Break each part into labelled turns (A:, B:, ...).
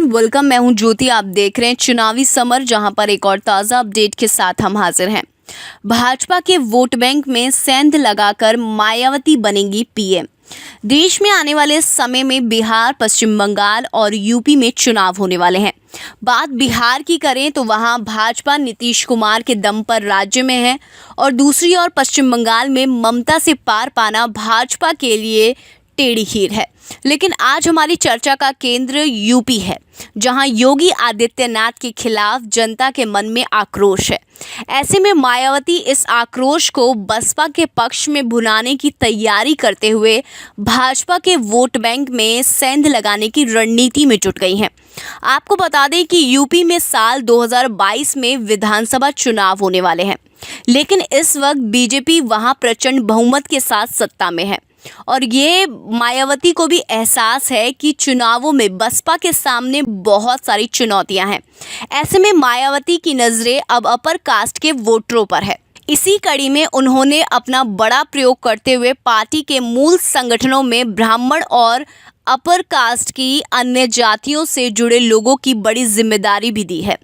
A: Welcome. मैं हूं ज्योति। आप देख रहे हैं चुनावी समर, जहां पर एक और ताज़ा अपडेट के साथ हम हाजिर हैं। भाजपा के वोट बैंक में सेंध लगाकर मायावती बनेंगी पीएम। देश में आने वाले समय में बिहार, पश्चिम बंगाल और यूपी में चुनाव होने वाले हैं। बात बिहार की करें तो वहां भाजपा नीतीश कुमार के दम पर राज्य में है और दूसरी ओर पश्चिम बंगाल में ममता से पार पाना भाजपा के लिए टेढ़ी खीर है। लेकिन आज हमारी चर्चा का केंद्र यूपी है, जहां योगी आदित्यनाथ के खिलाफ जनता के मन में आक्रोश है। ऐसे में मायावती इस आक्रोश को बसपा के पक्ष में भुनाने की तैयारी करते हुए भाजपा के वोट बैंक में सेंध लगाने की रणनीति में जुट गई हैं। आपको बता दें कि यूपी में साल 2022 में विधानसभा चुनाव होने वाले हैं, लेकिन इस वक्त बीजेपी वहां प्रचंड बहुमत के साथ सत्ता में है और ये मायावती को भी एहसास है कि चुनावों में बसपा के सामने बहुत सारी चुनौतियां हैं। ऐसे में मायावती की नज़रें अब अपर कास्ट के वोटरों पर है। इसी कड़ी में उन्होंने अपना बड़ा प्रयोग करते हुए पार्टी के मूल संगठनों में ब्राह्मण और अपर कास्ट की अन्य जातियों से जुड़े लोगों की बड़ी जिम्मेदारी भी दी है।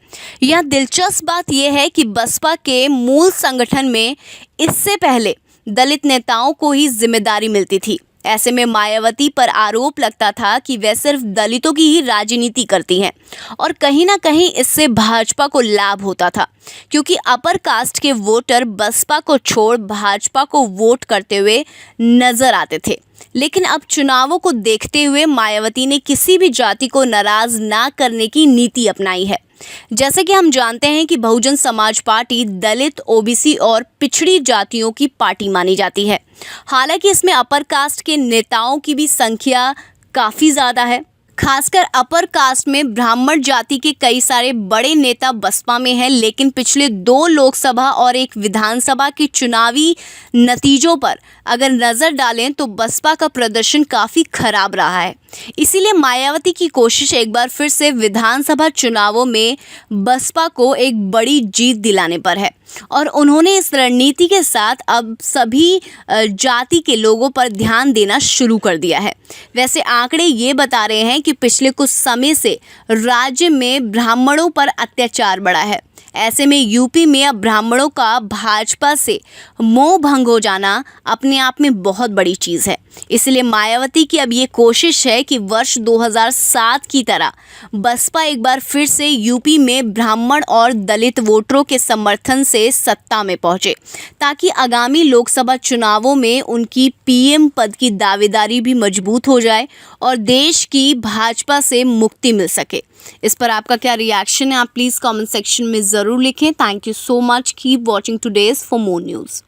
A: यह दिलचस्प बात यह है कि बसपा के मूल संगठन में इससे पहले दलित नेताओं को ही जिम्मेदारी मिलती थी। ऐसे में मायावती पर आरोप लगता था कि वे सिर्फ दलितों की ही राजनीति करती हैं और कहीं ना कहीं इससे भाजपा को लाभ होता था, क्योंकि अपर कास्ट के वोटर बसपा को छोड़ भाजपा को वोट करते हुए नजर आते थे। लेकिन अब चुनावों को देखते हुए मायावती ने किसी भी जाति को नाराज ना करने की नीति अपनाई है। जैसे कि हम जानते हैं कि बहुजन समाज पार्टी दलित, ओबीसी और पिछड़ी जातियों की पार्टी मानी जाती है। हालांकि इसमें अपर कास्ट के नेताओं की भी संख्या काफ़ी ज़्यादा है। खासकर अपर कास्ट में ब्राह्मण जाति के कई सारे बड़े नेता बसपा में हैं, लेकिन पिछले 2 लोकसभा और 1 विधानसभा के चुनावी नतीजों पर अगर नज़र डालें तो बसपा का प्रदर्शन काफ़ी खराब रहा है। इसीलिए मायावती की कोशिश एक बार फिर से विधानसभा चुनावों में बसपा को एक बड़ी जीत दिलाने पर है और उन्होंने इस रणनीति के साथ अब सभी जाति के लोगों पर ध्यान देना शुरू कर दिया है। वैसे आंकड़े ये बता रहे हैं कि पिछले कुछ समय से राज्य में ब्राह्मणों पर अत्याचार बढ़ा है। ऐसे में यूपी में अब ब्राह्मणों का भाजपा से मोह भंग हो जाना अपने आप में बहुत बड़ी चीज़ है। इसलिए मायावती की अब ये कोशिश है कि वर्ष 2007 की तरह बसपा एक बार फिर से यूपी में ब्राह्मण और दलित वोटरों के समर्थन से सत्ता में पहुंचे, ताकि आगामी लोकसभा चुनावों में उनकी पीएम पद की दावेदारी भी मजबूत हो जाए और देश की भाजपा से मुक्ति मिल सके। इस पर आपका क्या रिएक्शन है, आप प्लीज़ कमेंट सेक्शन में ज़रूर लिखें। Thank you so much. Keep watching today's for more news.